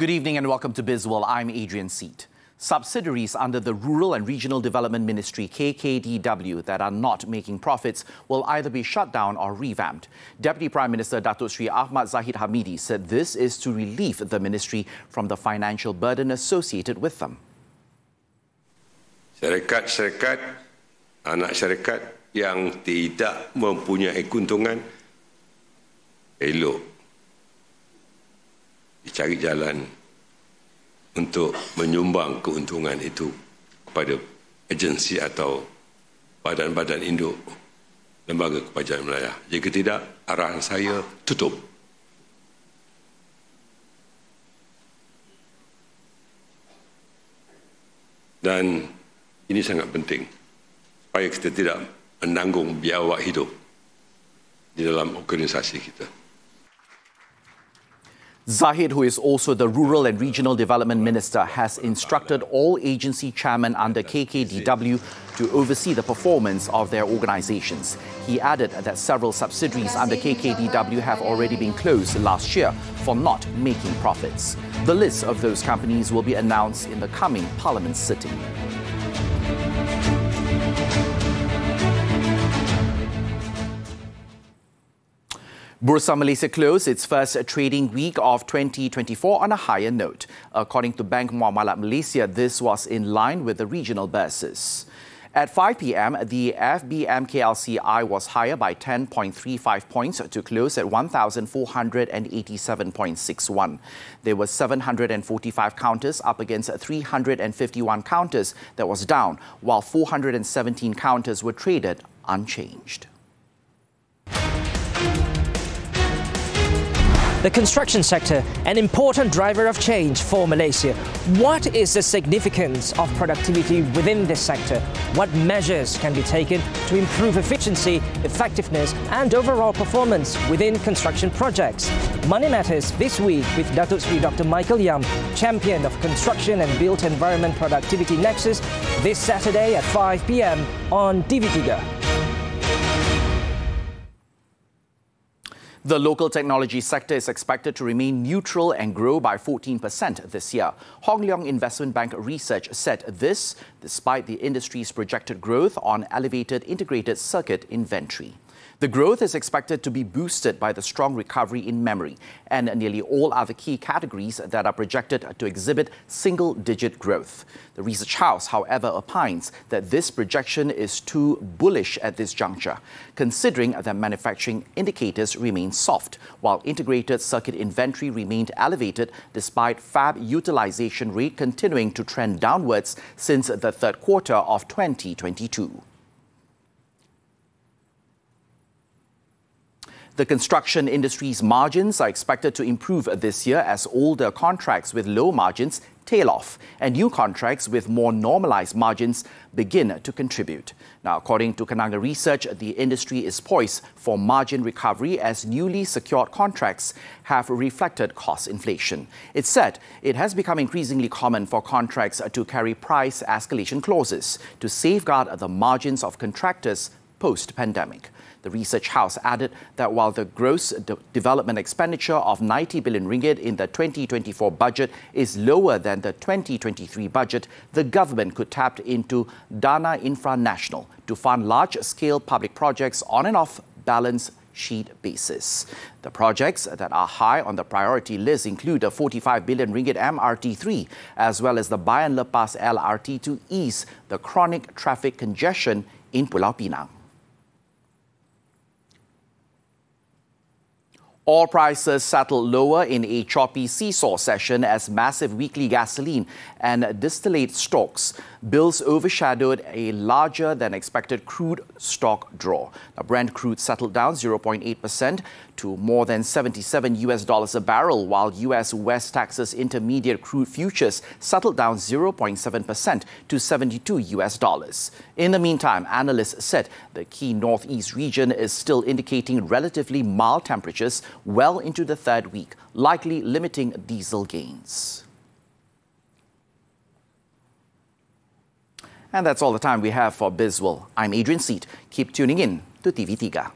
Good evening and welcome to Bizworld. I'm Adrian Seet. Subsidiaries under the Rural and Regional Development Ministry, KKDW, that are not making profits will either be shut down or revamped. Deputy Prime Minister Datuk Sri Ahmad Zahid Hamidi said this is to relieve the ministry from the financial burden associated with them. Syarikat-syarikat, anak syarikat yang tidak mempunyai keuntungan, elok dicari jalan untuk menyumbang keuntungan itu kepada agensi atau badan-badan induk lembaga kebajikan wilayah. Jika tidak, arahan saya tutup. Dan ini sangat penting supaya kita tidak menanggung biaya hidup di dalam organisasi kita. Zahid, who is also the Rural and Regional Development Minister, has instructed all agency chairmen under KKDW to oversee the performance of their organizations. He added that several subsidiaries under KKDW have already been closed last year for not making profits. The list of those companies will be announced in the coming Parliament sitting. Bursa Malaysia closed its first trading week of 2024 on a higher note. According to Bank Muamalat Malaysia, this was in line with the regional bourses. At 5 p.m, the FBMKLCI was higher by 10.35 points to close at 1,487.61. There were 745 counters up against 351 counters that was down, while 417 counters were traded unchanged. The construction sector, an important driver of change for Malaysia. What is the significance of productivity within this sector? What measures can be taken to improve efficiency, effectiveness and overall performance within construction projects? Money Matters this week with Datuk Sri Dr. Michael Yam, champion of construction and built environment productivity nexus, this Saturday at 5 p.m. on TV3. The local technology sector is expected to remain neutral and grow by 14% this year. Hong Leong Investment Bank research said this despite the industry's projected growth on elevated integrated circuit inventory. The growth is expected to be boosted by the strong recovery in memory and nearly all other key categories that are projected to exhibit single-digit growth. The research house, however, opines that this projection is too bullish at this juncture, considering that manufacturing indicators remain soft, while integrated circuit inventory remained elevated despite fab utilization rate continuing to trend downwards since the third quarter of 2022. The construction industry's margins are expected to improve this year as older contracts with low margins tail off and new contracts with more normalized margins begin to contribute. Now, according to Kenanga research, the industry is poised for margin recovery as newly secured contracts have reflected cost inflation. It said it has become increasingly common for contracts to carry price escalation clauses to safeguard the margins of contractors post-pandemic. The research house added that while the gross development expenditure of 90 billion ringgit in the 2024 budget is lower than the 2023 budget, the government could tap into Dana Infra National to fund large-scale public projects on and off balance sheet basis. The projects that are high on the priority list include a 45 billion ringgit MRT3 as well as the Bayan Lepas LRT to ease the chronic traffic congestion in Pulau Pinang. Oil prices settled lower in a choppy seesaw session as massive weekly gasoline and distillate stocks bills overshadowed a larger than expected crude stock draw. Now, Brent crude settled down 0.8% to more than $77 a barrel, while US West Texas Intermediate crude futures settled down 0.7% to $72. In the meantime, analysts said the key northeast region is still indicating relatively mild temperatures well into the third week, likely limiting diesel gains. And that's all the time we have for Bizworld. I'm Adrian Seet. Keep tuning in to TV3.